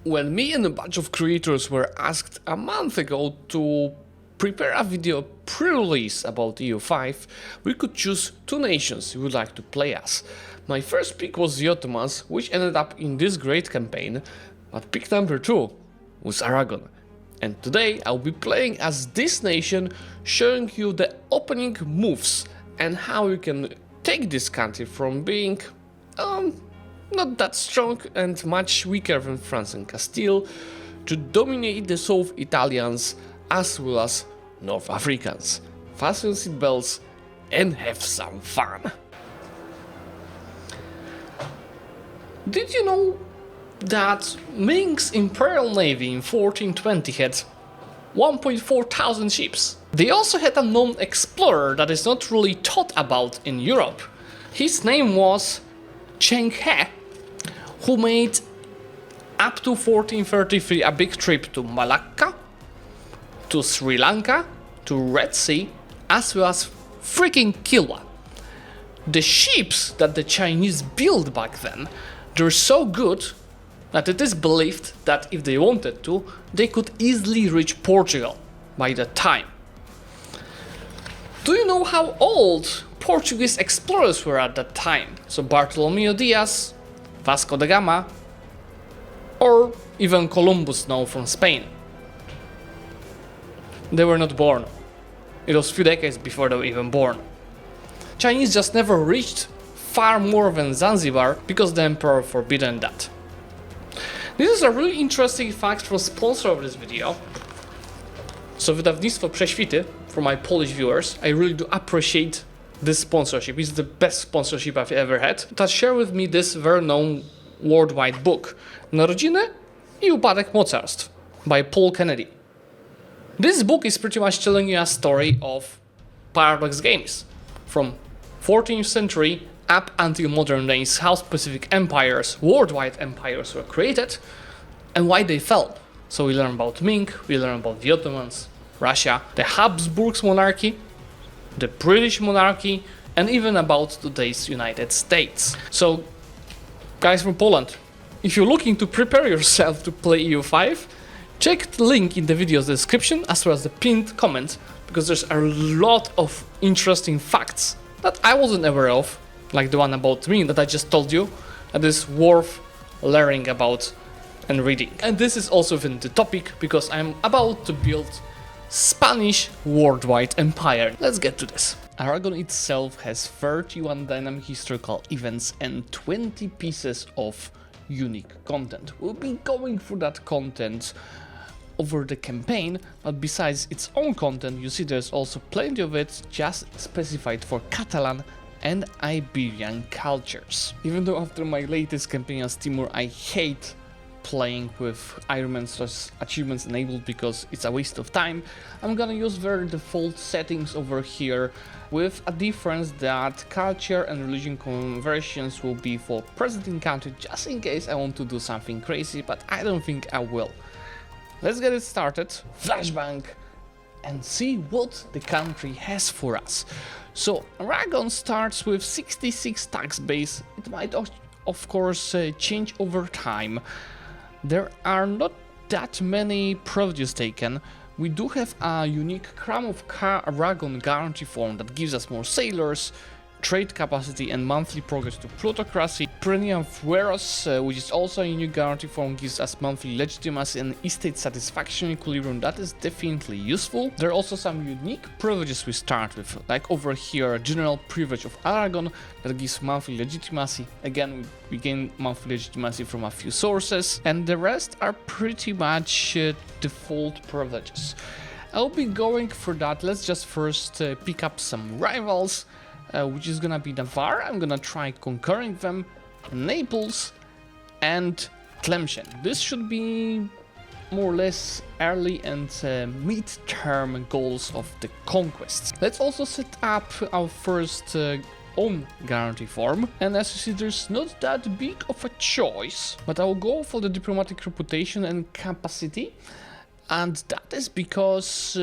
When me and a bunch of creators were asked a month ago to prepare a video pre-release about EU5, we could choose two nations we would like to play as. My first pick was the Ottomans, which ended up in this great campaign, but pick number 2 was Aragon. And today I'll be playing as this nation, showing you the opening moves and how you can take this country from being not that strong and much weaker than France and Castile to dominate the South Italians as well as North Africans. Fasten your seatbelts and have some fun. Did you know that Ming's Imperial Navy in 1420 had 1.4 thousand ships? They also had a known explorer that is not really taught about in Europe. His name was Cheng He, who made up to 1433 a big trip to Malacca, to Sri Lanka, to Red Sea, as well as freaking Kilwa. The ships that the Chinese built back then, they're so good that it is believed that if they wanted to, they could easily reach Portugal by that time. Do you know how old Portuguese explorers were at that time? So Bartolomeu Diaz, Vasco da Gama, or even Columbus now from Spain. They were not born. It was a few decades before they were even born. Chinese just never reached far more than Zanzibar because the emperor forbidden that. This is a really interesting fact from sponsor of this video. So wydawnictwo Prześwity, for my Polish viewers, I really do appreciate this sponsorship. It's the best sponsorship I've ever had. That share with me this very known worldwide book, Narodziny i Upadek Mocarstw by Paul Kennedy. This book is pretty much telling you a story of paradox games from 14th century up until modern days, how specific empires, worldwide empires were created and why they fell. So we learn about Ming, we learn about the Ottomans, Russia, the Habsburg monarchy, the British monarchy, and even about today's United States. So, guys from Poland, if you're looking to prepare yourself to play EU5, check the link in the video's description as well as the pinned comment, because there's a lot of interesting facts that I wasn't aware of, like the one about me that I just told you, that is worth learning about and reading. And this is also within the topic because I'm about to build Spanish worldwide empire. Let's get to this. Aragon itself has 31 dynamic historical events and 20 pieces of unique content. We'll be going through that content over the campaign, but besides its own content, you see there's also plenty of it just specified for Catalan and Iberian cultures. Even though after my latest campaign as Timur, I hate playing with Iron Man's achievements enabled because it's a waste of time, I'm gonna use their default settings over here, with a difference that culture and religion conversions will be for present in country, just in case I want to do something crazy, but I don't think I will. Let's get it started, flashbang, and see what the country has for us. So Aragon starts with 66 tax base. It might of course change over time. There are not that many privileges taken. We do have a unique Crown of Aragon guarantee form that gives us more sailors, trade capacity and monthly progress to plutocracy. Perennial Fueros, which is also a new guarantee form, gives us monthly legitimacy and estate satisfaction equilibrium. That is definitely useful. There are also some unique privileges we start with, like over here, General Privilege of Aragon, that gives monthly legitimacy. Again, we gain monthly legitimacy from a few sources, and the rest are pretty much default privileges. I'll be going for that. Let's just first pick up some rivals, which is gonna be Navarre. I'm gonna try conquering them, Naples, and Tlemcen. This should be more or less early and mid-term goals of the conquests. Let's also set up our first own guarantee form, and as you see, there's not that big of a choice, but I will go for the diplomatic reputation and capacity, and that is because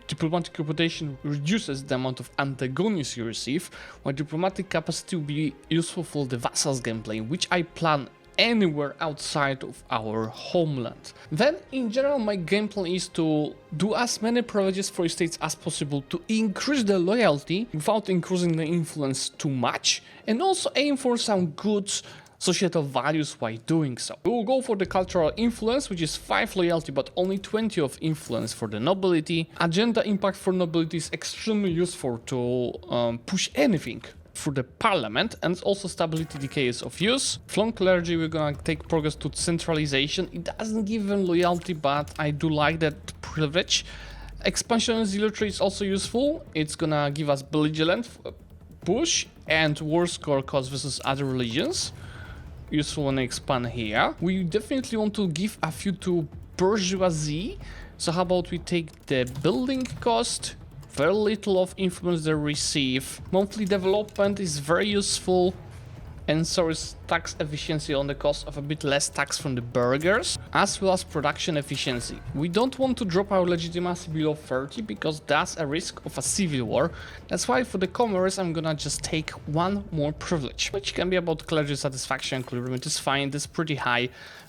diplomatic reputation reduces the amount of antagonists you receive, while diplomatic capacity will be useful for the vassals gameplay, which I plan anywhere outside of our homeland. Then in general my game plan is to do as many privileges for states as possible to increase the loyalty without increasing the influence too much, and also aim for some good societal values while doing so. We will go for the cultural influence, which is 5 loyalty but only 20 of influence for the nobility. Agenda impact for nobility is extremely useful to push anything through the parliament, and also stability decay is of use. From clergy we're gonna take progress to centralization. It doesn't give them loyalty, but I do like that privilege. Expansion and zealotry is also useful. It's gonna give us belligerent push and war score cost versus other religions. Useful when I expand here. We definitely want to give a few to bourgeoisie. So how about we take the building cost? Very little of influence they receive. Monthly development is very useful. And so is tax efficiency on the cost of a bit less tax from the burghers, as well as production efficiency. We don't want to drop our legitimacy below 30 because that's a risk of a civil war. That's why for the commerce I'm gonna just take one more privilege, which can be about clergy satisfaction. Equilibrium is fine, it's pretty high.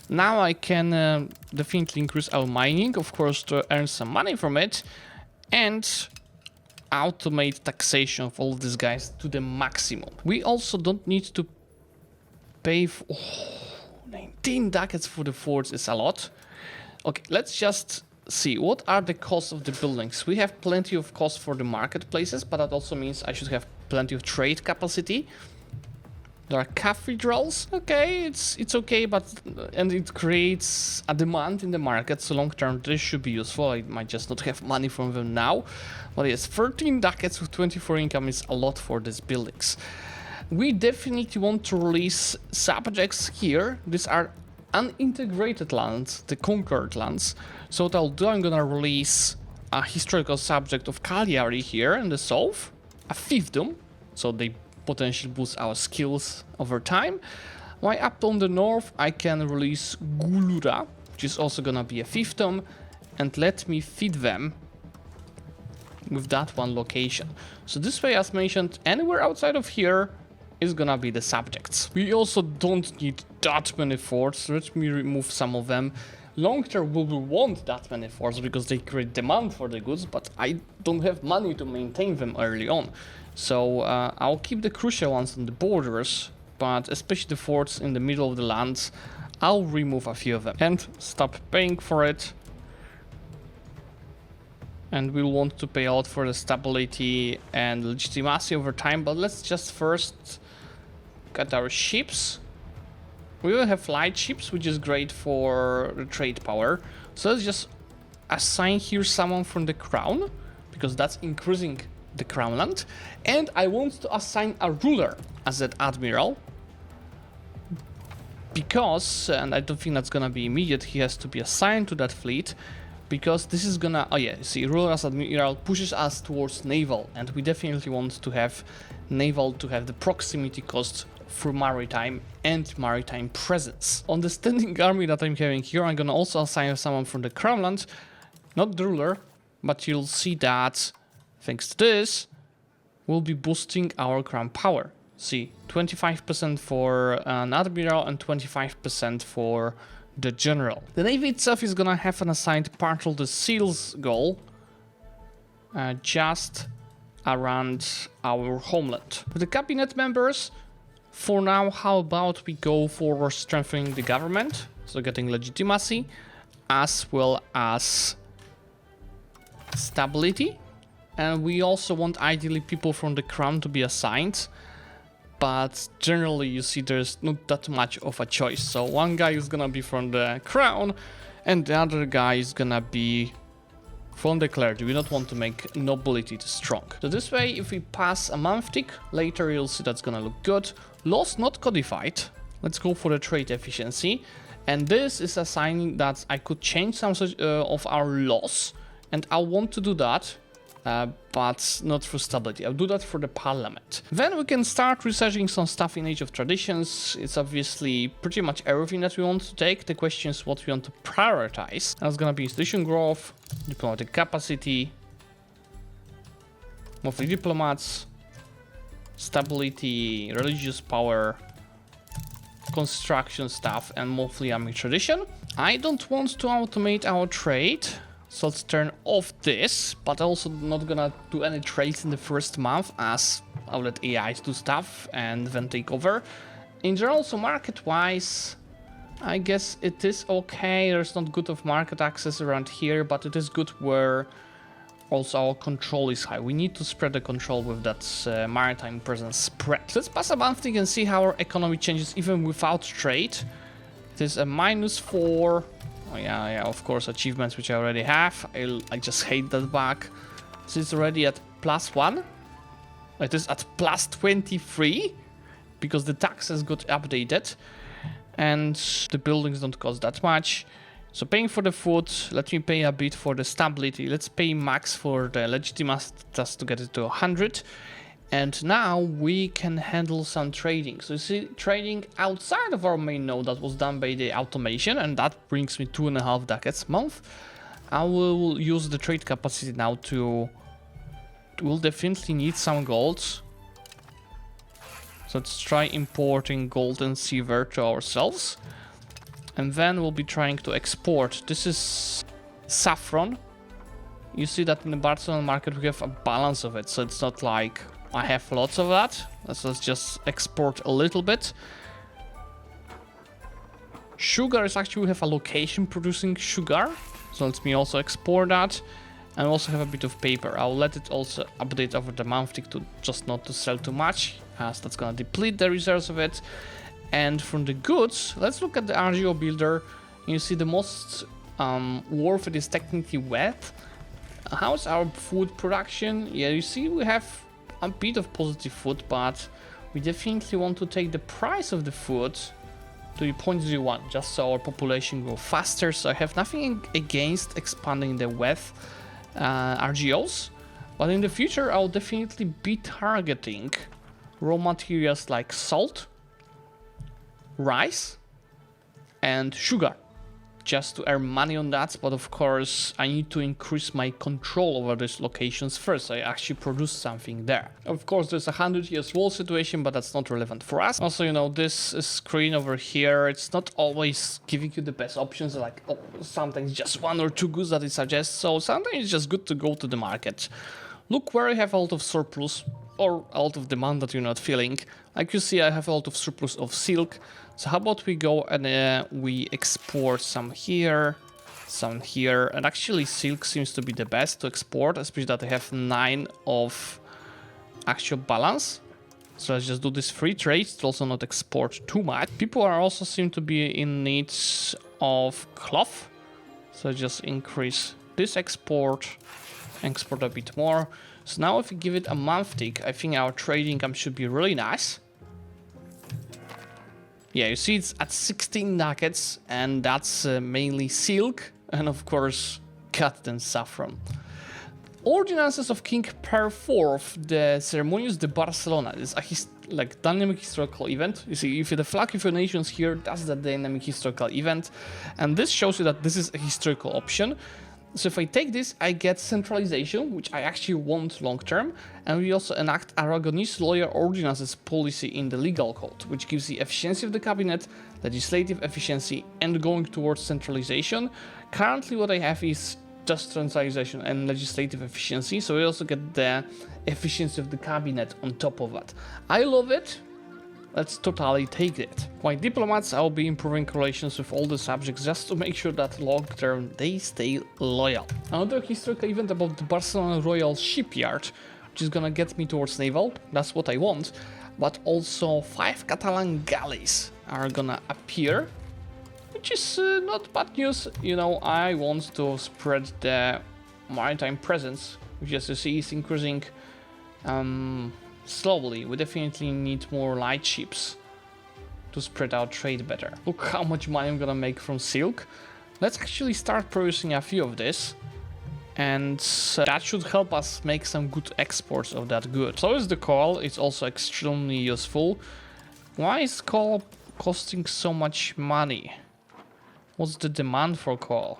Now I can definitely increase our mining, of course, to earn some money from it, and automate taxation of all of these guys to the maximum. We also don't need to pay for 19 ducats for the forts is a lot. Okay, let's just see what are the costs of the buildings. We have plenty of costs for the marketplaces, but that also means I should have plenty of trade capacity. There are cathedrals. Okay, it's okay, but and it creates a demand in the market, so long term this should be useful. I might just not have money from them now, but yes, 13 ducats with 24 income is a lot for these buildings. We definitely want to release subjects here. These are unintegrated lands, the conquered lands. So what I'll do, I'm gonna release a historical subject of Cagliari here in the south, a fiefdom, so they potentially boost our skills over time. While up on the north, I can release Gulura, which is also gonna be a fiefdom, and let me feed them with that one location. So this way, as mentioned, anywhere outside of here is gonna be the subjects. We also don't need that many forts. Let me remove some of them. Long term we will want that many forts because they create demand for the goods, but I don't have money to maintain them early on. So I'll keep the crucial ones on the borders, but especially the forts in the middle of the lands, I'll remove a few of them and stop paying for it. And we'll want to pay out for the stability and legitimacy over time, but let's just first get our ships. We will have light ships, which is great for the trade power. So let's just assign here someone from the crown, because that's increasing the crown land. And I want to assign a ruler as that admiral, because, and I don't think that's gonna be immediate, he has to be assigned to that fleet, because this is gonna, oh yeah, see, ruler as admiral pushes us towards naval, and we definitely want to have naval to have the proximity cost through maritime and maritime presence. On the standing army that I'm having here, I'm gonna also assign someone from the crownland, not the ruler, but you'll see that thanks to this, we'll be boosting our crown power. See, 25% for an admiral and 25% for the general. The navy itself is gonna have an assigned part of the seals goal just around our homeland. For the cabinet members, for now, how about we go for strengthening the government, so getting legitimacy, as well as stability. And we also want ideally people from the crown to be assigned, but generally you see there's not that much of a choice. So one guy is gonna be from the crown and the other guy is gonna be from the clergy. We don't want to make nobility too strong. So this way, if we pass a month tick, later you'll see that's gonna look good. Laws not codified. Let's go for the trade efficiency. And this is a sign that I could change some of our laws, and I want to do that, but not for stability. I'll do that for the parliament. Then we can start researching some stuff in Age of Traditions. It's obviously pretty much everything that we want to take. The question is what we want to prioritize. That's gonna be institution growth, diplomatic capacity, monthly diplomats, stability, religious power, construction stuff and mostly army tradition. I don't want to automate our trade, so let's turn off this, but also not gonna do any trades in the first month, as I'll let AIs do stuff and then take over. In general, so market-wise, I guess it is okay. There's not good of market access around here, but it is good where also our control is high. We need to spread the control with that maritime presence spread. Let's pass a monthly and see how our economy changes even without trade. It is a -4. Oh yeah, of course, achievements which I already have. I just hate that bug. So it's already at +1. It is at +23 because the taxes got updated and the buildings don't cost that much. So paying for the food, let me pay a bit for the stability. Let's pay max for the legitimacy just to get it to 100. And now we can handle some trading. So you see, trading outside of our main node that was done by the automation, and that brings me 2.5 ducats a month. I will use the trade capacity now to... We'll definitely need some gold. So let's try importing gold and silver to ourselves. And then we'll be trying to export. This is saffron. You see that in the Barcelona market we have a balance of it. So it's not like I have lots of that. Let's just export a little bit. Sugar is actually, we have a location producing sugar. So let me also export that. And we also have a bit of paper. I'll let it also update over the monthly to just not to sell too much, as that's gonna deplete the reserves of it. And from the goods, let's look at the RGO builder. You see the most worth it is technically wet. How's our food production? Yeah, you see we have a bit of positive food, but we definitely want to take the price of the food to 0.01, just so our population grow faster. So I have nothing against expanding the wet RGOs, but in the future I'll definitely be targeting raw materials like salt, rice and sugar, just to earn money on that. But of course I need to increase my control over these locations first. I actually produce something there. Of course there's a 100 years war situation, but that's not relevant for us. Also, you know, this screen over here, it's not always giving you the best options. Like, oh, sometimes just 1 or 2 goods that it suggests. So sometimes it's just good to go to the market, look where I have a lot of surplus or a lot of demand that you're not feeling. Like you see, I have a lot of surplus of silk. So how about we go and we export some here, and actually silk seems to be the best to export, especially that I have 9 of actual balance. So let's just do this free trade to also not export too much. People are also seem to be in need of cloth. So just increase this export a bit more. So now if we give it a month tick, I think our trade income should be really nice. Yeah, you see it's at 16 nuggets, and that's mainly silk, and of course cut and saffron. Ordinances of King Per IV, the Ceremonious de Barcelona, is a like dynamic historical event. You see, if the flag of your nations here, that's the dynamic historical event, and this shows you that this is a historical option. So if I take this, I get centralization, which I actually want long term, and we also enact Aragonese lawyer ordinances policy in the legal code, which gives the efficiency of the cabinet, legislative efficiency, and going towards centralization. Currently what I have is just centralization and legislative efficiency, so we also get the efficiency of the cabinet on top of that. I love it. Let's totally take it. Like diplomats, I'll be improving relations with all the subjects just to make sure that long term they stay loyal. Another historical event about the Barcelona Royal Shipyard, which is gonna get me towards naval, that's what I want, but also 5 Catalan galleys are gonna appear, which is not bad news. You know, I want to spread the maritime presence, which as you see is increasing slowly. We definitely need more light ships to spread out trade better. Look how much money I'm gonna make from silk. Let's actually start producing a few of this, and that should help us make some good exports of that good. So is the coal. It's also extremely useful. Why is coal costing so much money? What's the demand for coal?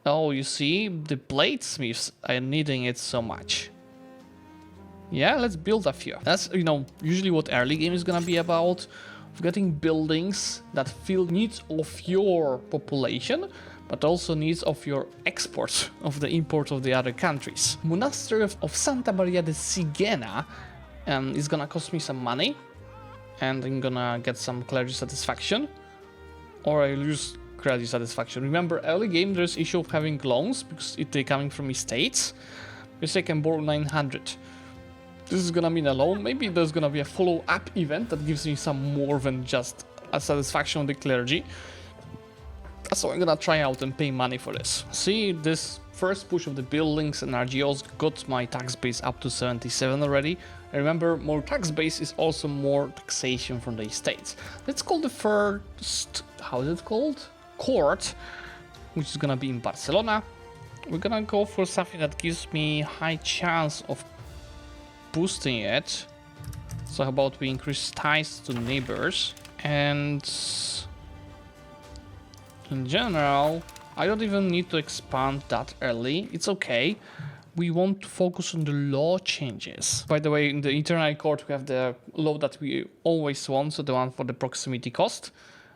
Oh, you see, the bladesmiths are needing it so much. Yeah, let's build a few. That's, you know, usually what early game is gonna be about. of getting buildings that fill needs of your population, but also needs of your export, of the import of the other countries. Monastery of Santa Maria de Sigena is gonna cost me some money, and I'm gonna get some clergy satisfaction, or I lose clergy satisfaction. Remember, early game there's issue of having loans because they're coming from estates. Because I can borrow 900. This is gonna mean a loan. Maybe there's gonna be a follow-up event that gives me some more than just a satisfaction of the clergy. So I'm gonna try out and pay money for this. See, this first push of the buildings and RGOs got my tax base up to 77 already. And remember, more tax base is also more taxation from the estates. Let's call the first, how is it called? Court, which is gonna be in Barcelona. We're gonna go for something that gives me high chance of boosting it. So how about we increase ties to neighbors, and in general I don't even need to expand that early. It's okay. We want to focus on the law changes. By the way, in the internal court we have the law that we always want, so the one for the proximity cost.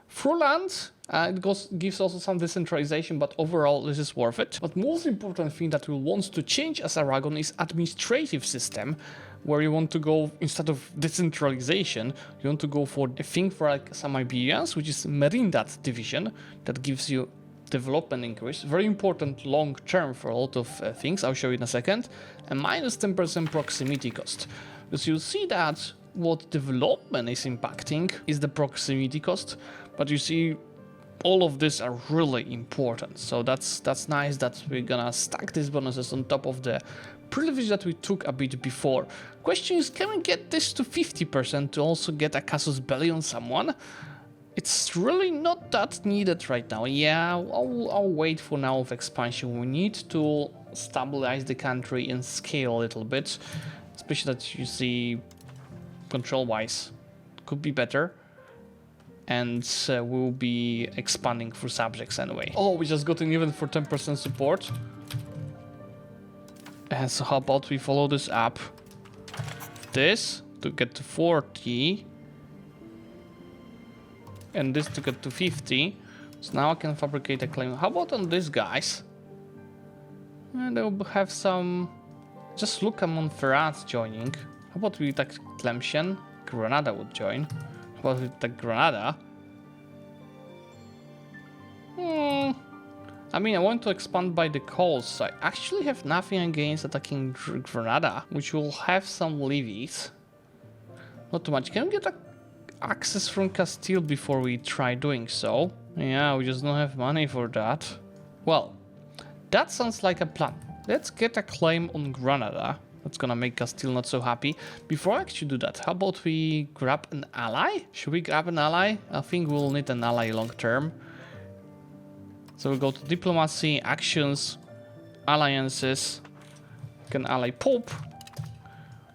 Through land, it gives also some decentralization, but overall this is worth it. But most important thing that we want to change as Aragon is administrative system, where you want to go, instead of decentralization, you want to go for a thing for like some Iberians, which is Merindat division, that gives you development increase. Very important long term for a lot of things, I'll show you in a second. And minus 10% proximity cost. Because you see that what development is impacting is the proximity cost, but you see all of these are really important. So that's nice that we're gonna stack these bonuses on top of the privilege that we took a bit before. Question is, can we get this to 50% to also get a casus belli on someone? It's really not that needed right now. Yeah, I'll wait for now of expansion. We need to stabilize the country and scale a little bit, especially that you see control wise could be better, and we'll be expanding through subjects anyway. Oh, we just got an event for 10% support. And so how about we follow this up, this to get to 40 and this to get to 50. So now I can fabricate a claim. How about on these guys? And they'll have some, just look at Montferrat joining. How about we take Tlemcen? Granada would join. How about we take Granada? I mean, I want to expand by the coast, so I actually have nothing against attacking Granada, which will have some levies. Not too much. Can we get access from Castile before we try doing so? Yeah, we just don't have money for that. Well, that sounds like a plan. Let's get a claim on Granada. That's gonna make Castile not so happy. Before I actually do that, how about we grab an ally? Should we grab an ally? I think we'll need an ally long term. So we'll go to diplomacy, actions, alliances. Can ally Pope.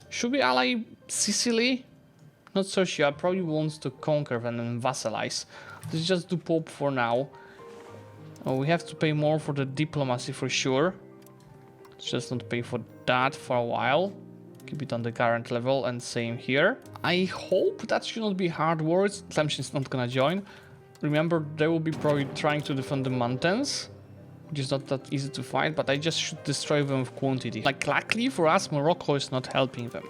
Should we ally Sicily? Not so sure. I probably wants to conquer and then vassalize. Let's just do Pope for now. Oh, we have to pay more for the diplomacy for sure. Let's just not pay for that for a while. Keep it on the current level, and same here. I hope that should not be hard words. Tlemcen is not gonna join. Remember, they will be probably trying to defend the mountains, which is not that easy to fight, but I just should destroy them with quantity. Like, luckily for us, Morocco is not helping them.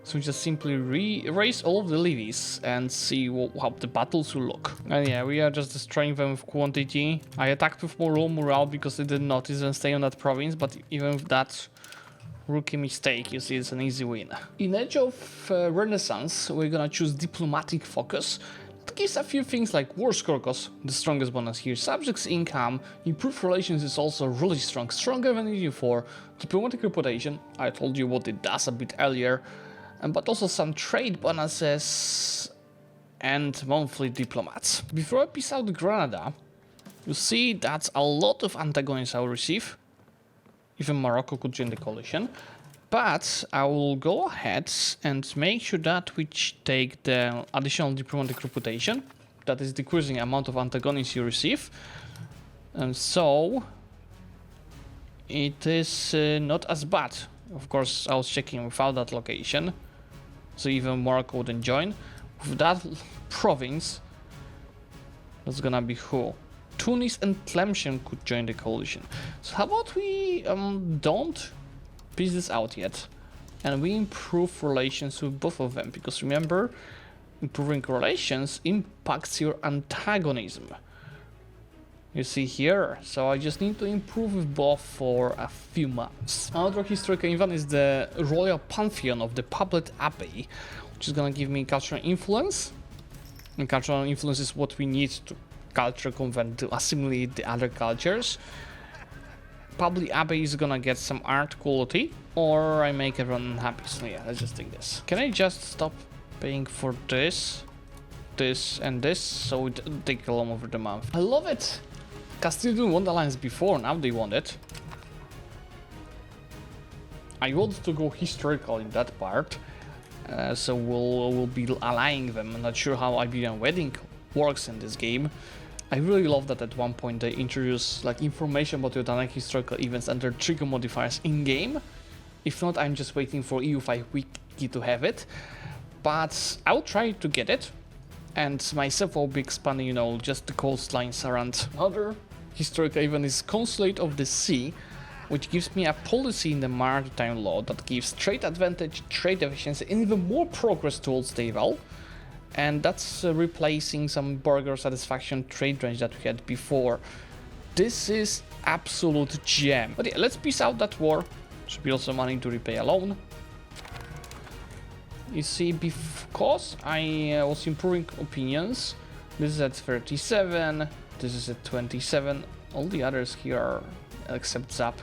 So we just simply erase all of the levies and see how the battles will look. And yeah, we are just destroying them with quantity. I attacked with more low morale because they did not even stay on that province, but even with that rookie mistake, you see, it's an easy win. In Age of Renaissance, we're gonna choose diplomatic focus. That gives a few things like War Skorkos, the strongest bonus here, subjects income, improved relations is also really strong, stronger than EU4, diplomatic reputation, I told you what it does a bit earlier, but also some trade bonuses and monthly diplomats. Before I piece out Granada, you see that's a lot of antagonists I will receive. Even Morocco could join the coalition. But I will go ahead and make sure that we take the additional diplomatic reputation. That is decreasing amount of antagonists you receive. And so it is not as bad. Of course, I was checking without that location. So even Morocco wouldn't join. With that, province. That's gonna be who? Tunis and Tlemcen could join the coalition. So how about we don't piece this out yet, and we improve relations with both of them, because remember, improving relations impacts your antagonism. You see here, so I just need to improve with both for a few months. Another historical event is the Royal Pantheon of the Public Abbey, which is gonna give me cultural influence. And cultural influence is what we need to culture convent to assimilate the other cultures. Public Abbey is gonna get some art quality, or I make everyone happy. So yeah, let's just take this. Can I just stop paying for this, this, and this, so it doesn't take long over the month? I love it! Castile didn't want alliance before, now they want it. I want to go historical in that part, so we'll be allying them. I'm not sure how Iberian wedding works in this game. I really love that at one point they introduce like information about your dynamic historical events and their trigger modifiers in game. If not, I'm just waiting for EU5 wiki to have it. But I'll try to get it, and myself will be expanding, you know, just the coastlines around. Another historical event is Consulate of the Sea, which gives me a policy in the maritime law that gives trade advantage, trade efficiency, and even more progress towards naval. And that's replacing some burger satisfaction trade range that we had before. This is absolute gem. But yeah, let's piece out that war. Should be also money to repay a loan. You see, because I was improving opinions, this is at 37, this is at 27, all the others here are, except Zap,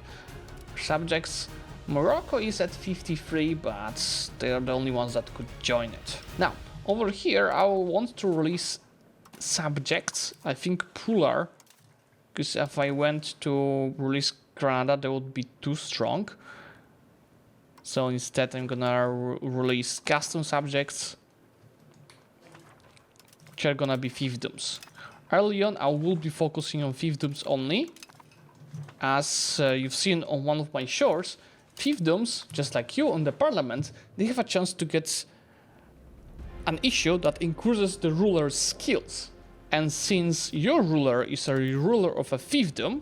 subjects. Morocco is at 53, but they are the only ones that could join it. Now, over here, I want to release subjects, I think Pular, because if I went to release Granada, they would be too strong. So instead, I'm gonna release custom subjects, which are gonna be fiefdoms. Early on, I will be focusing on fiefdoms only. As you've seen on one of my shores, fiefdoms, just like you on the parliament, they have a chance to get an issue that increases the ruler's skills. And since your ruler is a ruler of a fiefdom,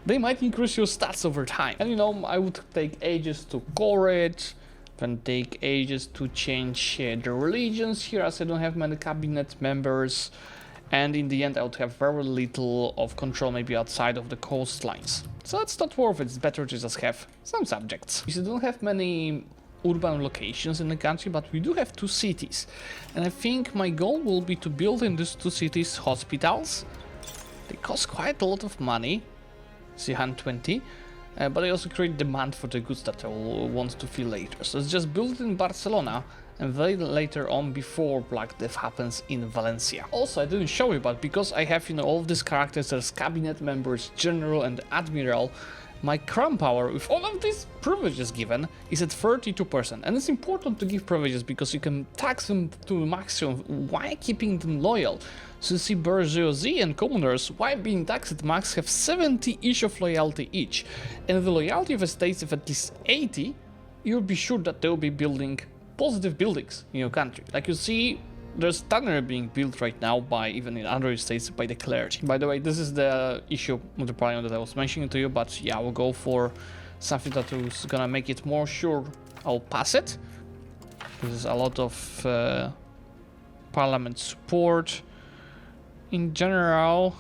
they might increase your stats over time. And you know, I would take ages to core it, then take ages to change the religions here, as I don't have many cabinet members. And in the end, I would have very little of control, maybe outside of the coastlines. So it's not worth it, it's better to just have some subjects. We don't have many urban locations in the country, but we do have 2 cities. And I think my goal will be to build in these 2 cities hospitals. They cost quite a lot of money. See, 120, but I also create demand for the goods that I will want to fill later. So let's just build it in Barcelona, and then later on, before Black Death happens, in Valencia. Also, I didn't show you, but because I have, you know, all of these characters as cabinet members, general and admiral, my crown power, with all of these privileges given, is at 32%. And it's important to give privileges because you can tax them to the maximum while keeping them loyal. So you see, bourgeoisie and commoners, while being taxed at max, have 70 each of loyalty each. And the loyalty of a state of at least 80, you'll be sure that they'll be building positive buildings in your country. Like you see, there's tannery being built right now by, even in other states, by the clergy. By the way, this is the issue of the parliament that I was mentioning to you, but yeah, I will go for something that is gonna make it more sure I'll pass it. This is a lot of parliament support. In general,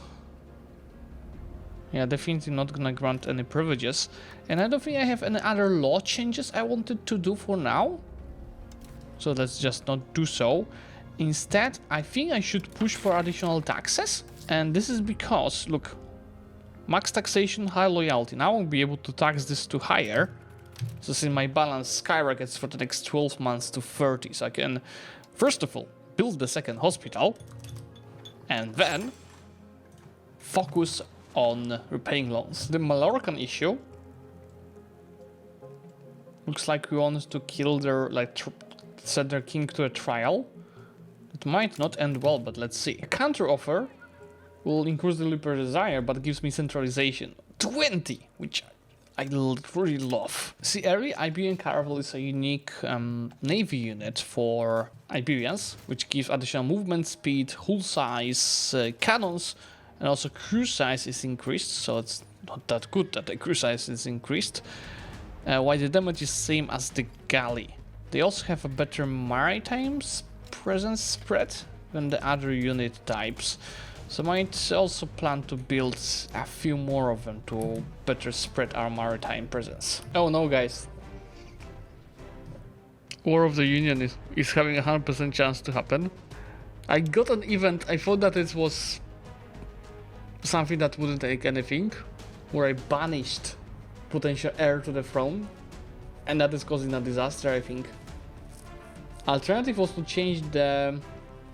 yeah, definitely not gonna grant any privileges. And I don't think I have any other law changes I wanted to do for now. So let's just not do so. Instead, I think I should push for additional taxes. And this is because, look, max taxation, high loyalty. Now I'll be able to tax this to higher. So since my balance skyrockets for the next 12 months to 30. So I can, first of all, build the second hospital. And then focus on repaying loans. The Mallorcan issue looks like we want to kill their, like, set their king to a trial. It might not end well, but let's see. A counter offer will increase the liberal desire, but gives me centralization 20, which really love. See, every Iberian caravel is a unique navy unit for Iberians, which gives additional movement speed, hull size, cannons, and also crew size is increased, so it's not that good that the crew size is increased. While the damage is same as the galley. They also have a better maritime presence spread than the other unit types. So might also plan to build a few more of them to better spread our maritime presence. Oh no, guys. War of the Union is having a 100% chance to happen. I got an event, I thought that it was something that wouldn't take anything, where I banished potential heir to the throne, and that is causing a disaster, I think. Alternative was to change the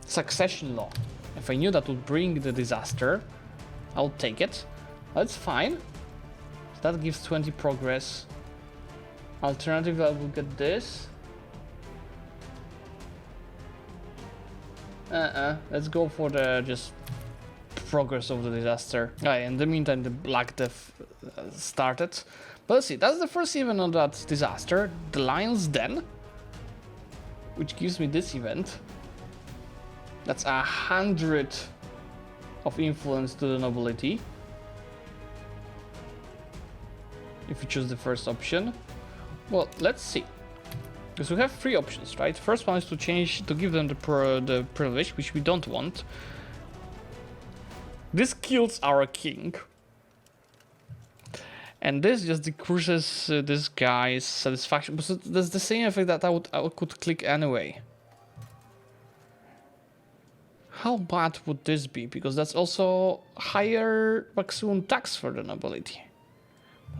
succession law. If I knew that would bring the disaster, I would take it. That's fine. That gives 20 progress. Alternative, I will get this. Let's go for the just progress of the disaster. In the meantime, the Black Death started. But let's see, that's the first event on that disaster. The Lion's Den, which gives me this event. That's 100 of influence to the nobility. If you choose the first option. Well, let's see. Because we have three options, right? First one is to change, to give them the privilege, which we don't want. This kills our king. And this just decreases this guy's satisfaction. But that's the same effect that I could click anyway. How bad would this be? Because that's also higher maximum tax for the nobility.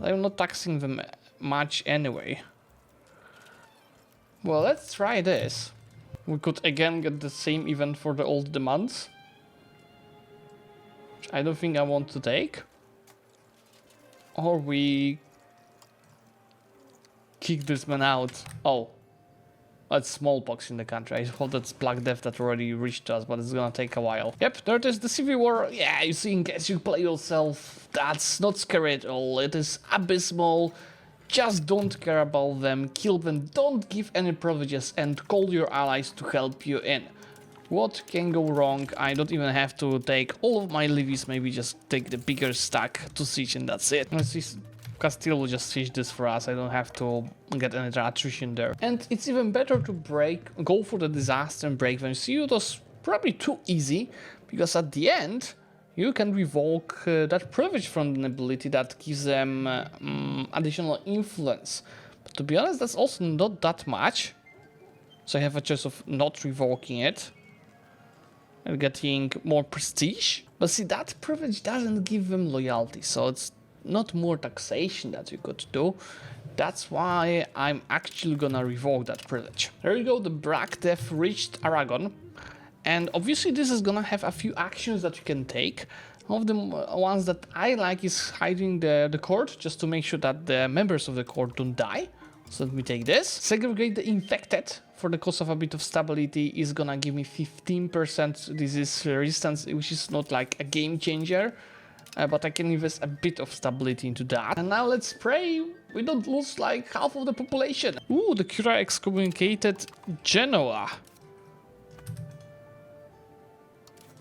I'm not taxing them much anyway. Well, let's try this. We could again get the same event for the old demands, which I don't think I want to take. Or we kick this man out. Oh. It's smallpox in the country. I hope that's Black Death that already reached us, but it's gonna take a while. Yep, there it is, the Civil War. Yeah, you see, in case you play yourself, that's not scary at all. It is abysmal. Just don't care about them, kill them, don't give any privileges, and call your allies to help you in. What can go wrong? I don't even have to take all of my levies, maybe just take the bigger stack to siege and that's it. Let's see. Castile will just siege this for us. I don't have to get any attrition there. And it's even better to go for the disaster and break them. See, it was probably too easy, because at the end you can revoke that privilege from the nobility that gives them additional influence. But to be honest, that's also not that much. So I have a choice of not revoking it and getting more prestige. But see, that privilege doesn't give them loyalty, so it's not more taxation that you could do. That's why I'm actually gonna revoke that privilege. There you go, the Black Death reached Aragon. And obviously this is gonna have a few actions that you can take. One of the ones that I like is hiding the court, just to make sure that the members of the court don't die. So let me take this. Segregate the infected for the cost of a bit of stability is gonna give me 15% disease resistance, which is not like a game changer. But I can invest a bit of stability into that. And now let's pray we don't lose like half of the population. Ooh, the Cura excommunicated Genoa.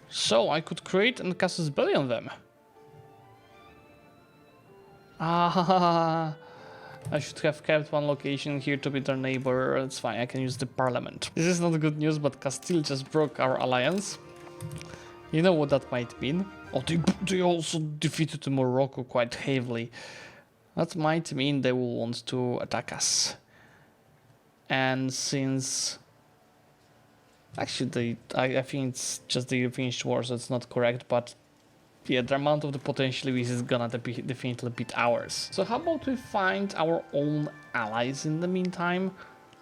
So I could create and cast a spell on them. Ah, I should have kept one location here to be their neighbor. It's fine, I can use the parliament. This is not good news, but Castile just broke our alliance. You know what that might mean. Oh, they also defeated Morocco quite heavily. That might mean they will want to attack us. And since... Actually, I think it's just the finished war, so it's not correct, but... Yeah, the amount of the potential is gonna definitely beat ours. So how about we find our own allies in the meantime?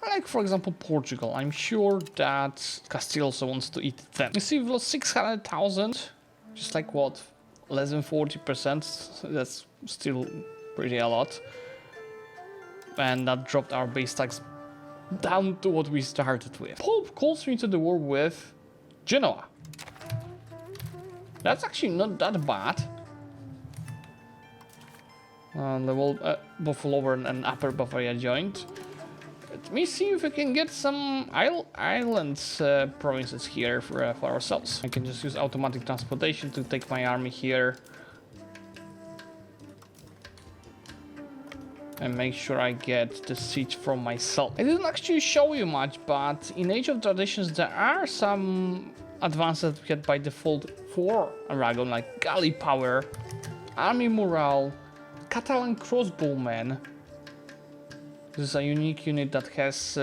Like, for example, Portugal. I'm sure that Castile also wants to eat them. You see, we've lost 600,000. Just like what? Less than 40%. That's still pretty a lot. And that dropped our base tax down to what we started with. Pope calls me to the war with Genoa. That's actually not that bad. level, both lower and upper Bavaria joint. Let me see if we can get some islands provinces here for ourselves. I can just use automatic transportation to take my army here. And make sure I get the siege from myself. I didn't actually show you much, but in Age of Traditions there are some advances that we get by default for Aragon, like galley power, army morale, Catalan crossbowmen. This is a unique unit that has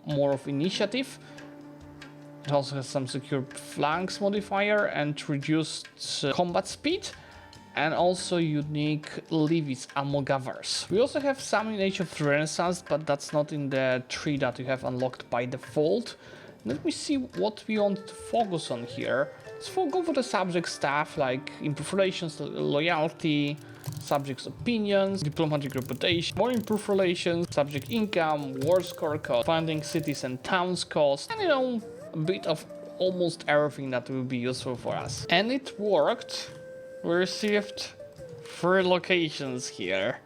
more of initiative. It also has some secure flanks modifier and reduced combat speed. And also unique levies, Almogavars. We also have some in Age of Renaissance, but that's not in the tree that you have unlocked by default. Let me see what we want to focus on here. Let's go for the subject stuff like improved relations, loyalty, subject's opinions, diplomatic reputation, more improved relations, subject income, war score cost, funding cities and towns cost, and a bit of almost everything that will be useful for us. And it worked. We received 3 locations here.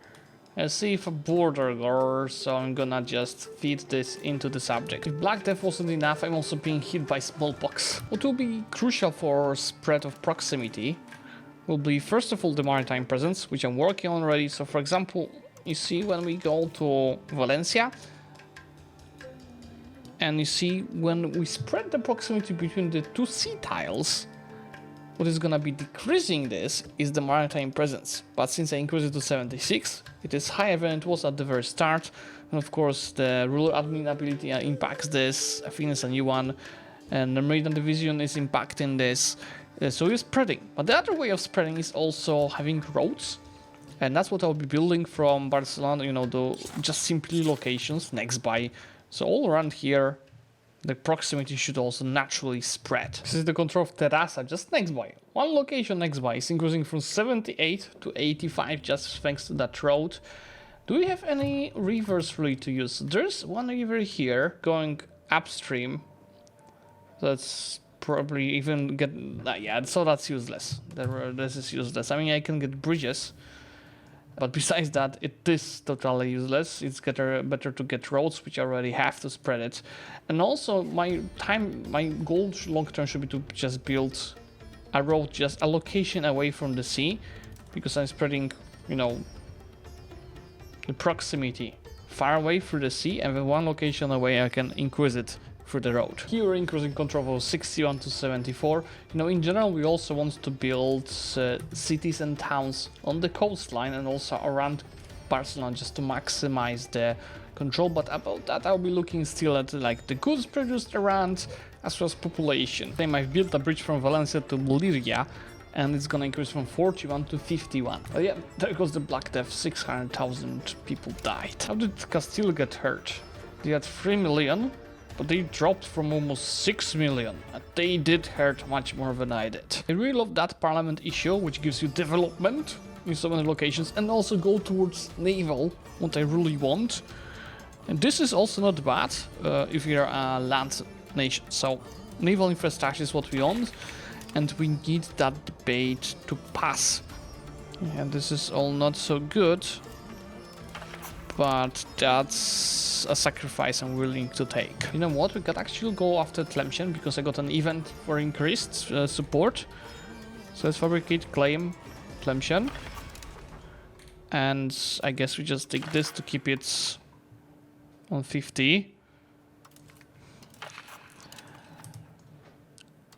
Let's see if a border goes, so I'm gonna just feed this into the subject. If Black Death wasn't enough, I'm also being hit by smallpox. What will be crucial for spread of proximity will be first of all the maritime presence, which I'm working on already. So for example, you see when we go to Valencia, and you see when we spread the proximity between the 2 sea tiles, what is gonna be decreasing this is the maritime presence. But since I increased it to 76, it is higher than it was at the very start. And of course the ruler admin ability impacts this. I think it's a new one. And the Meridian Division is impacting this. So we're spreading. But the other way of spreading is also having roads. And that's what I'll be building from Barcelona, just simply locations next by. So all around here, the proximity should also naturally spread. This is the control of Terrassa just next by. One location next by is increasing from 78 to 85 just thanks to that road. Do we have any rivers really to use? There's one river here going upstream. That's probably even get... yeah, so that's useless. This is useless. I mean, I can get bridges. But besides that, it is totally useless. It's better to get roads, which I already have to spread it. And also, my goal long term should be to just build a road, just a location away from the sea, because I'm spreading, the proximity far away through the sea, and then one location away I can increase it through the road. Here we're increasing control from 61 to 74. In general, we also want to build cities and towns on the coastline and also around Barcelona just to maximize the control. But about that, I'll be looking still at like the goods produced around as well as population. Then I've built a bridge from Valencia to Liria, and it's gonna increase from 41 to 51. Oh yeah, there goes the Black Death. 600,000 people died. How did Castile get hurt? They had 3 million. But they dropped from almost 6 million. They did hurt much more than I did. I really love that parliament issue, which gives you development in so many locations and also go towards naval, what I really want. And this is also not bad if you're a land nation. So naval infrastructure is what we want, and we need that debate to pass. And this is all not so good, but that's a sacrifice I'm willing to take. You know what, we could actually go after Tlemcen because I got an event for increased support. So let's fabricate, claim Tlemcen. And I guess we just take this to keep it on 50.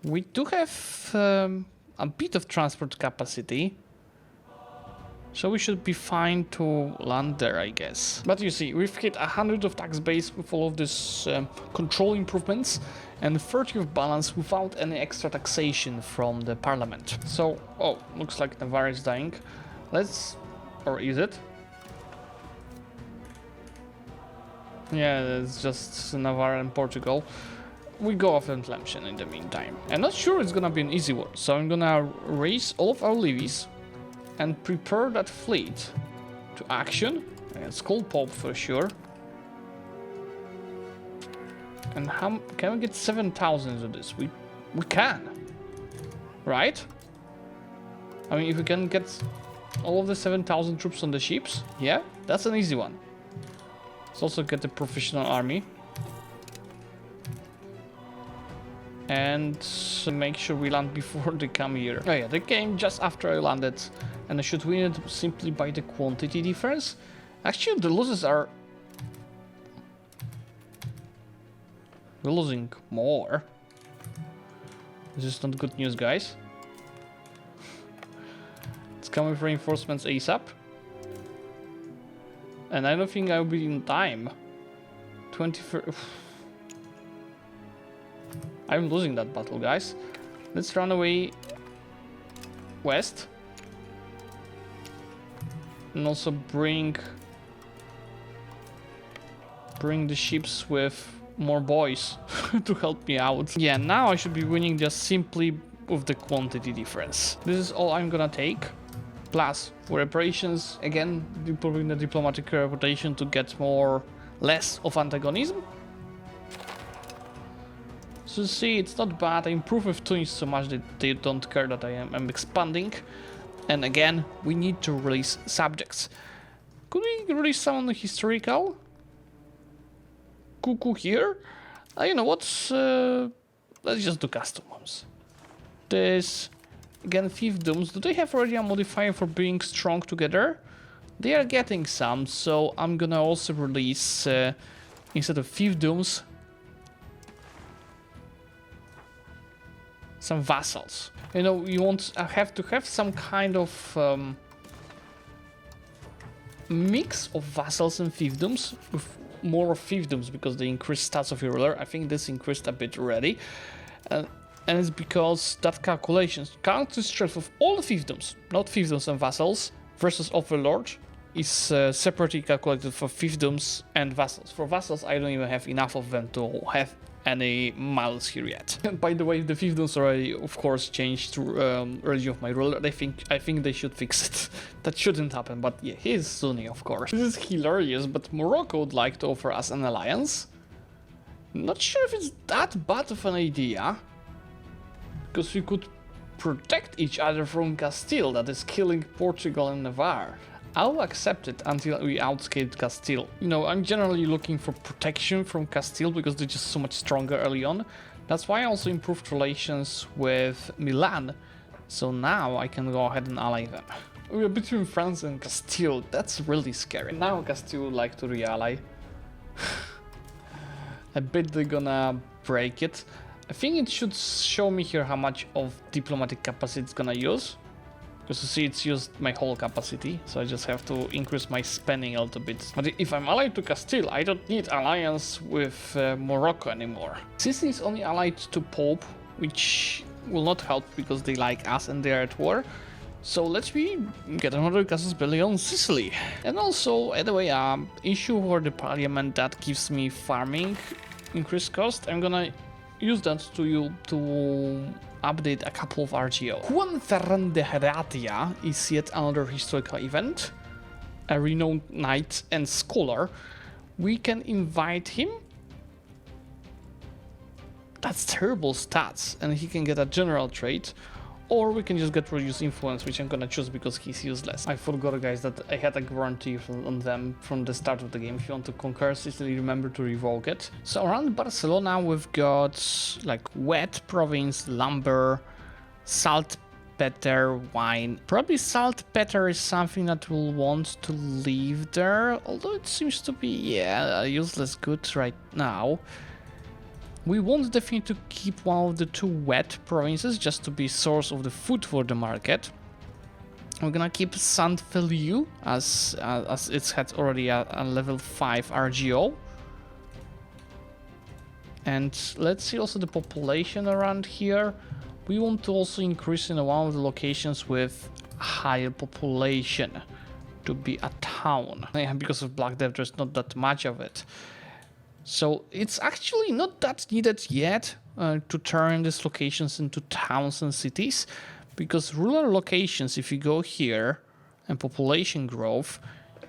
We do have a bit of transport capacity. So we should be fine to land there, I guess. But you see, we've hit 100 of tax base with all of these control improvements and 30 of balance without any extra taxation from the parliament. So, oh, looks like Navarre is dying. Let's... or is it? Yeah, it's just Navarre and Portugal. We go after Tlemcen in the meantime. I'm not sure it's gonna be an easy war, so I'm gonna raise all of our levies and prepare that fleet to action. It's called Pope for sure. And how can we get 7,000 of this? We can, right? I mean, if we can get All of the 7,000 troops on the ships? Yeah, that's an easy one. Let's also get a professional army. And make sure we land before they come here. Oh yeah, they came just after I landed. And I should win it simply by the quantity difference. Actually, the losses are... We're losing more. This is not good news, guys. It's coming for reinforcements ASAP. And I don't think I'll be in time. 24... I'm losing that battle, guys. Let's run away west. And also bring the ships with more boys to help me out. Yeah, now I should be winning just simply with the quantity difference. This is all I'm gonna take. Plus, for reparations, again, improving the diplomatic reputation to get less of antagonism. So see, it's not bad. I improve with Tunis so much that they don't care that I'm expanding. And again, we need to release subjects. Could we release someone historical? Cuckoo here? You know what? Let's just do custom ones. This, again, fiefdoms. Do they have already a modifier for being strong together? They are getting some, so I'm gonna also release, instead of fiefdoms, some vassals. You know, you want have to have some kind of mix of vassals and fiefdoms, with more fiefdoms because they increase stats of your ruler. I think this increased a bit already. And it's because that calculations count the strength of all the fiefdoms, not fiefdoms and vassals, versus overlord is separately calculated for fiefdoms and vassals. For vassals, I don't even have enough of them to have any miles here yet. And by the way, the fiefdoms already, of course, changed to religion of my ruler. I think they should fix it. That shouldn't happen, but yeah, he is Sunni, of course. This is hilarious, but Morocco would like to offer us an alliance. Not sure if it's that bad of an idea, because we could protect each other from Castile, that is killing Portugal and Navarre. I'll accept it until we outscale Castile. You know, I'm generally looking for protection from Castile because they're just so much stronger early on. That's why I also improved relations with Milan. So now I can go ahead and ally them. We're between France and Castile. That's really scary. Now Castile would like to re-ally. I bet they're gonna break it. I think it should show me here how much of diplomatic capacity it's gonna use. Because you see, it's used my whole capacity, so I just have to increase my spending a little bit. But if I'm allied to Castile, I don't need alliance with Morocco anymore. Sicily is only allied to Pope, which will not help because they like us and they are at war. So let me get another casus belli on Sicily. And also, anyway, issue for the parliament that gives me farming increased cost. I'm gonna use that to update a couple of RGO. Juan Ferran de Heredia is yet another historical event. A renowned knight and scholar. We can invite him. That's terrible stats, and he can get a general trait. Or we can just get reduced influence, which I'm gonna choose because he's useless. I forgot, guys, that I had a guarantee on them from the start of the game. If you want to conquer Sicily, remember to revoke it. So around Barcelona, we've got like wet province, lumber, saltpeter, wine. Probably saltpeter is something that we'll want to leave there, although it seems to be, yeah, a useless good right now. We want definitely to keep one of the two wet provinces just to be source of the food for the market. We're gonna keep Saint Feliu as it's had already a level 5 RGO. And let's see also the population around here. We want to also increase in one of the locations with higher population to be a town. And because of Black Death, there's not that much of it. So it's actually not that needed yet to turn these locations into towns and cities, because rural locations, if you go here and population growth,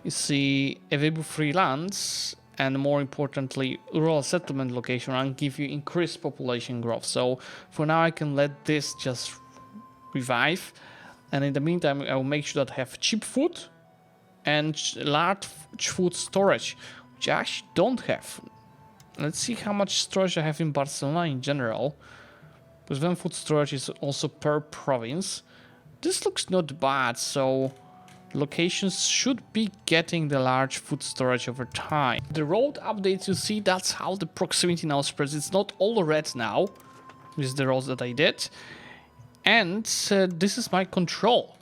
you see available free lands and more importantly rural settlement location and give you increased population growth. So for now I can let this just revive. And in the meantime, I will make sure that I have cheap food and large food storage, which I actually don't have. Let's see how much storage I have in Barcelona in general. Because then food storage is also per province. This looks not bad, so locations should be getting the large food storage over time. The road updates, you see, that's how the proximity now spreads. It's not all red now. This is the roads that I did. And this is my control.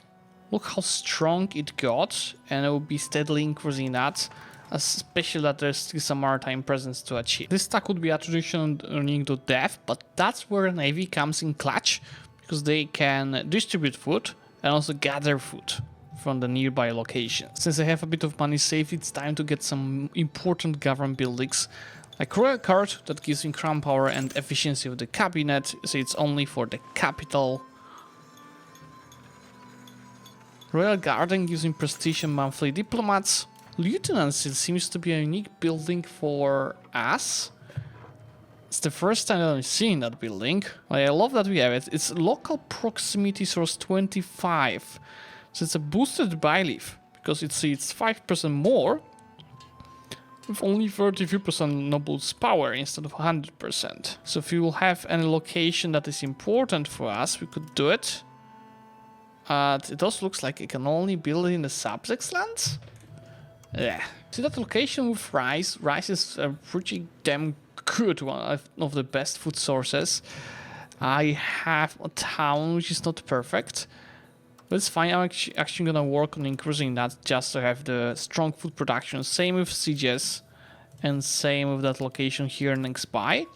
Look how strong it got, and I will be steadily increasing that, especially that there's still some maritime presence to achieve. This stack would be attrition running to death, but that's where Navy comes in clutch, because they can distribute food and also gather food from the nearby locations. Since I have a bit of money saved, it's time to get some important government buildings, like Royal Court that gives me crown power and efficiency of the cabinet, so it's only for the capital. Royal Garden gives me prestige and monthly diplomats. Lieutenants, it seems to be a unique building for us. It's the first time that I'm seeing that building. I love that we have it. It's local proximity source 25. So it's a boosted byleaf, because it's 5% more with only 33% nobles power instead of 100%. So if we will have any location that is important for us, we could do it. It also looks like it can only build it in the subjects lands. Yeah. See that location with rice? Rice is a pretty damn good one of the best food sources. I have a town which is not perfect, but it's fine. I'm actually gonna work on increasing that just to have the strong food production. Same with sieges, and same with that location here next by.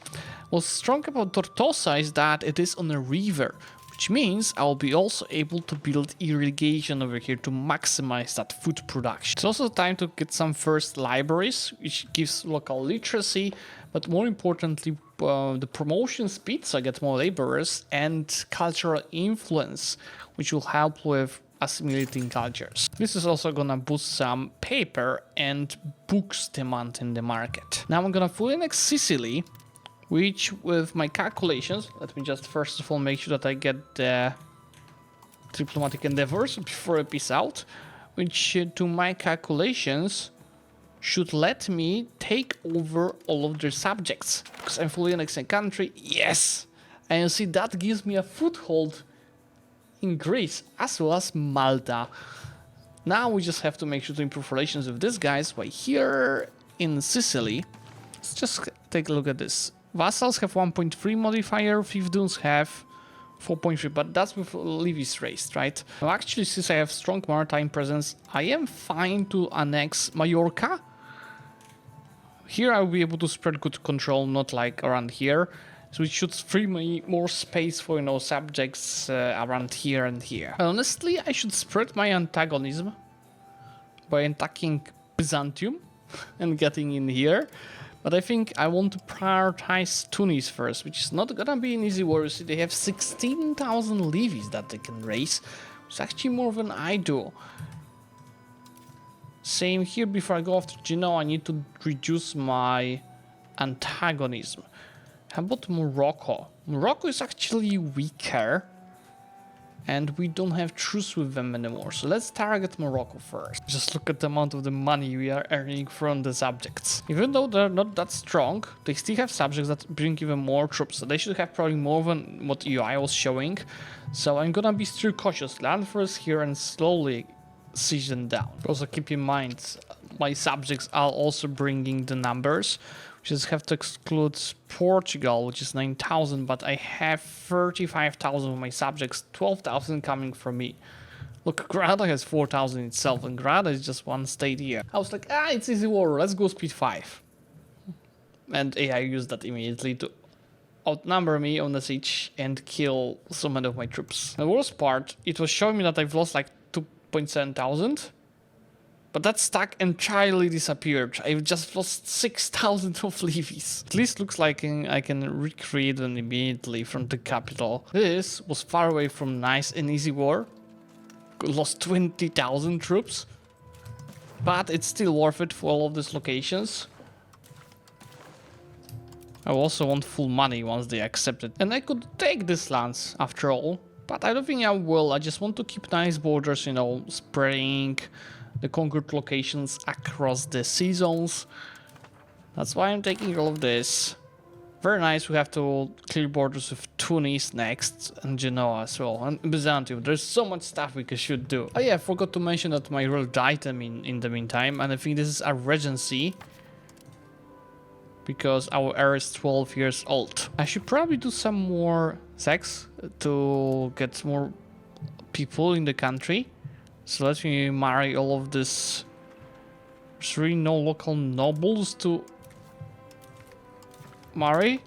What's strong about Tortosa is that it is on a river, which means I will be also able to build irrigation over here to maximize that food production. It's also time to get some first libraries, which gives local literacy, but more importantly, the promotion speed, so I get more laborers, and cultural influence, which will help with assimilating cultures. This is also gonna boost some paper and books demand in the market. Now I'm gonna fully annex Sicily, which with my calculations, let me just first of all make sure that I get the diplomatic endeavors before I peace out, which to my calculations should let me take over all of their subjects, because I'm fully annexing a country. Yes! And you see that gives me a foothold in Greece as well as Malta. Now we just have to make sure to improve relations with these guys. While here in Sicily, let's just take a look at this. Vassals have 1.3 modifier, fiefdoms have 4.3, but that's with levies raised, right? Now actually, since I have strong maritime presence, I am fine to annex Majorca. Here I will be able to spread good control, not like around here. So it should free me more space for, subjects around here and here. Honestly, I should spread my antagonism by attacking Byzantium and getting in here. But I think I want to prioritize Tunis first, which is not gonna be an easy war. You see, they have 16,000 levies that they can raise. It's actually more than I do. Same here, before I go after Genoa, I need to reduce my antagonism. How about Morocco? Morocco is actually weaker, and we don't have truce with them anymore. So let's target Morocco first. Just look at the amount of the money we are earning from the subjects. Even though they're not that strong, they still have subjects that bring even more troops. So they should have probably more than what UI was showing. So I'm gonna be still cautious. Land first here and slowly siege them down. Also keep in mind, my subjects are also bringing the numbers. Just have to exclude Portugal, which is 9,000, but I have 35,000 of my subjects, 12,000 coming from me. Look, Granada has 4,000 itself, and Granada is just one state here. I was like, it's easy war, let's go speed 5. And AI used that immediately to outnumber me on the siege and kill so many of my troops. The worst part, it was showing me that I've lost like 2.7 thousand. But that stack entirely disappeared. I've just lost 6,000 of levies. At least looks like I can recreate them immediately from the capital. This was far away from nice and easy war. Lost 20,000 troops. But it's still worth it for all of these locations. I also want full money once they accept it. And I could take these lands after all. But I don't think I will. I just want to keep nice borders, you know, spreading the conquered locations across the seasons. That's why I'm taking all of this. Very nice. We have to clear borders with Tunis next and Genoa as well, and Byzantium. There's so much stuff we should do. Oh yeah, I forgot to mention that my rule died in the meantime, and I think this is a regency because our heir is 12 years old. I should probably do some more sex to get more people in the country. So let me marry all of this. There's really no local nobles to marry.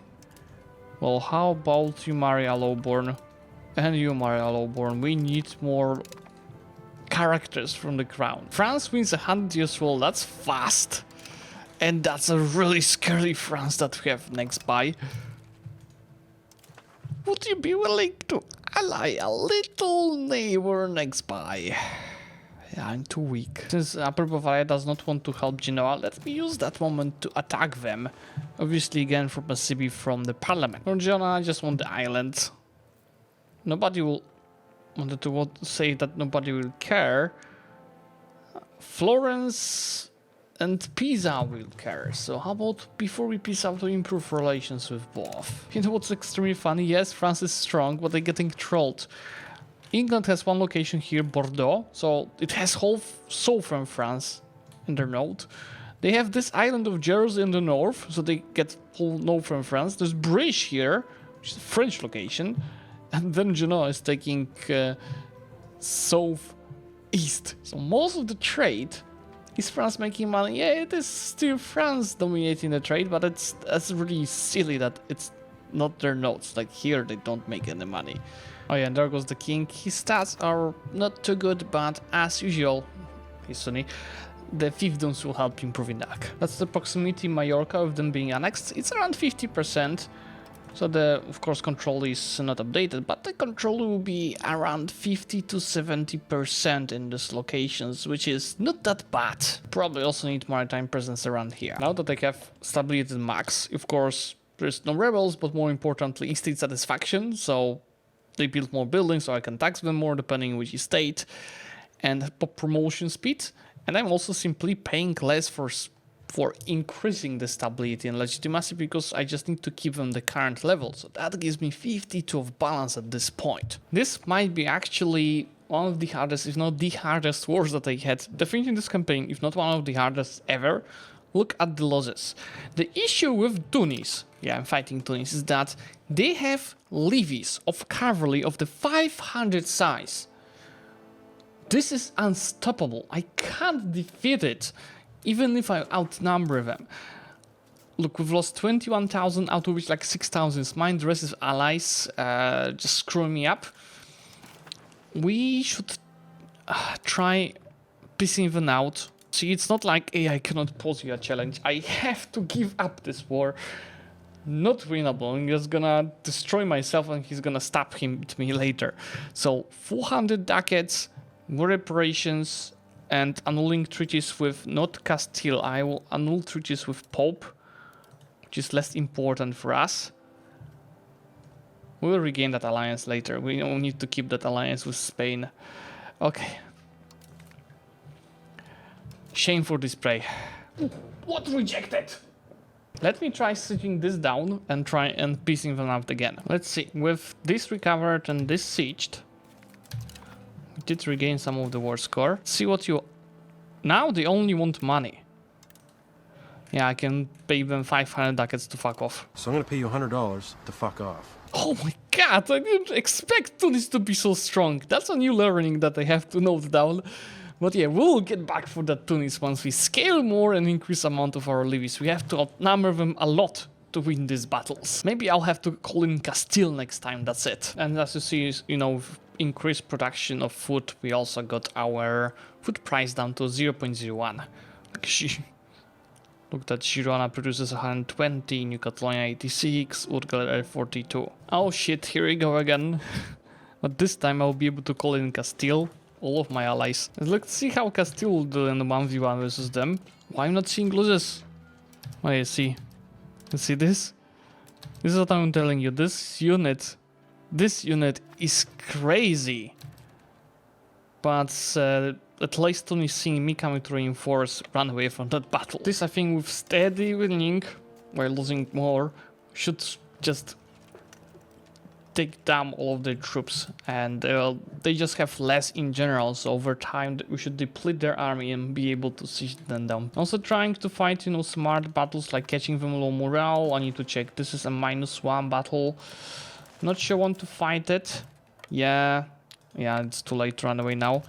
Well, how about you marry a lowborn? And you marry a lowborn. We need more characters from the crown. France wins 100 years old. That's fast. And that's a really scary France that we have next by. Would you be willing to ally a little neighbor next by? Yeah, I'm too weak. Since Upper Bavaria does not want to help Genoa, let me use that moment to attack them. Obviously, again, from a city from the parliament. For Genoa, I just want the island. Nobody will... wanted to say that nobody will care. Florence and Pisa will care. So how about before we peace out to improve relations with both? You know what's extremely funny? Yes, France is strong, but they're getting trolled. England has one location here, Bordeaux, so it has whole southern France in their node. They have this island of Jersey in the north, so they get whole northern France. There's Briche here, which is a French location, and then Genoa is taking southeast. So most of the trade is France making money. Yeah, it is still France dominating the trade, but that's really silly that it's not their nodes. Like here, they don't make any money. Oh yeah, and there goes the king. His stats are not too good, but as usual, he's Sunni. The fiefdoms will help improving that. That's the proximity Mallorca with them being annexed. It's around 50%. So the, of course, control is not updated, but the control will be around 50 to 70% in these locations, which is not that bad. Probably also need maritime presence around here. Now that I have stability max, of course, there's no rebels, but more importantly, state satisfaction. So they build more buildings, so I can tax them more depending on which estate, and promotion speed. And I'm also simply paying less for increasing the stability and legitimacy because I just need to keep them the current level. So that gives me 52 of balance at this point. This might be actually one of the hardest, if not the hardest wars that I had definitely in this campaign, if not one of the hardest ever. Look at the losses. The issue with Tunis, yeah, I'm fighting Tunis, is that they have levies of cavalry of the 500 size. This is unstoppable. I can't defeat it, even if I outnumber them. Look, we've lost 21,000, out of which like 6,000 is mine. The rest is allies, just screwing me up. We should try piecing them out. See, it's not like, hey, I cannot pose you a challenge. I have to give up this war. Not winnable. I'm just gonna destroy myself and he's gonna stab me later. So 400 ducats, war reparations, and annulling treaties with not Castile. I will annul treaties with Pope, which is less important for us. We will regain that alliance later. We don't need to keep that alliance with Spain. Okay. Shameful display. What rejected? Let me try sitting this down and try and piecing them out again. Let's see. With this recovered and this sieged, we did regain some of the war score. See what you... Now they only want money. Yeah, I can pay them 500 ducats to fuck off. So I'm gonna pay you $100 to fuck off. Oh my god, I didn't expect Tunis to be so strong. That's a new learning that I have to note down. But yeah, we'll get back for that Tunis once we scale more and increase amount of our levies. We have to outnumber them a lot to win these battles. Maybe I'll have to call in Castile next time, that's it. And as you see, you know, increased production of food, we also got our food price down to 0.01. Look, that Girona produces 120, New Catalonia 86, Urgel 42. Oh shit, here we go again. But this time I'll be able to call in Castile. All of my allies. Let's see how Castile will do in the 1v1 versus them. Why am I not seeing losses? Oh, you see. You see this? This is what I'm telling you. This unit This unit is crazy. But at least Tunis seeing me coming to reinforce, run away from that battle. This, I think, with steady winning, while losing more, should just take down all of their troops, and they just have less in general, so over time we should deplete their army and be able to siege them down. Also trying to fight, you know, smart battles like catching them low morale. I need to check. This is a -1 battle. Not sure want to fight it. Yeah, it's too late to run away now.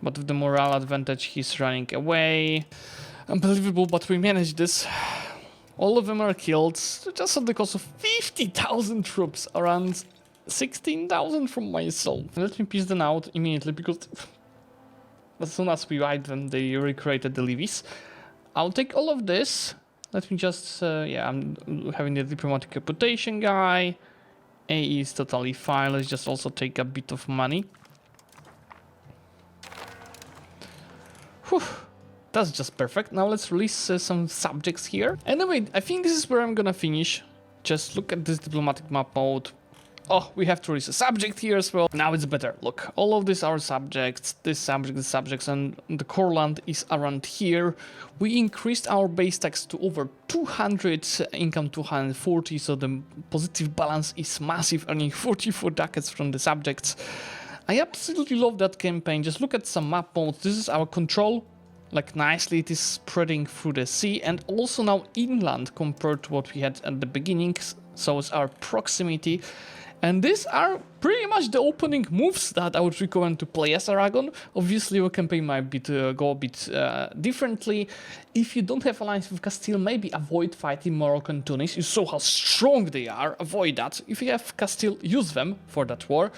But with the morale advantage, he's running away. Unbelievable, but we managed this. All of them are killed, just at the cost of 50,000 troops, around 16,000 from myself. Let me piece them out immediately, because as soon as we ride them, they recreated the levies. I'll take all of this. Let me just, I'm having the diplomatic reputation guy. A is totally fine. Let's just also take a bit of money. Whew. That's just perfect. Now let's release some subjects here. Anyway, I think this is where I'm gonna finish. Just look at this diplomatic map mode. Oh, we have to release a subject here as well. Now it's better. Look, all of these are subjects. This subjects, and the core land is around here. We increased our base tax to over 200, income 240, so the positive balance is massive, earning 44 ducats from the subjects. I absolutely love that campaign. Just look at some map modes. This is our control. Like nicely it is spreading through the sea, and also now inland compared to what we had at the beginning, so it's our proximity. And these are pretty much the opening moves that I would recommend to play as Aragon. Obviously your campaign might go a bit differently. If you don't have alliance with Castile, maybe avoid fighting Morocco and Tunis. You saw how strong they are, avoid that. If you have Castile, use them for that war.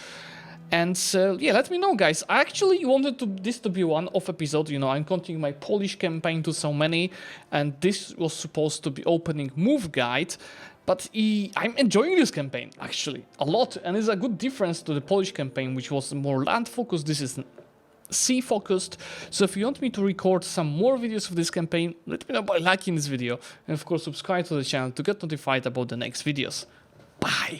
And yeah, let me know, guys. I actually wanted this to be one-off episode. You know, I'm continuing my Polish campaign to so many, and this was supposed to be opening move guide. But I'm enjoying this campaign, actually, a lot. And it's a good difference to the Polish campaign, which was more land-focused. This is sea-focused. So if you want me to record some more videos of this campaign, let me know by liking this video. And of course, subscribe to the channel to get notified about the next videos. Bye!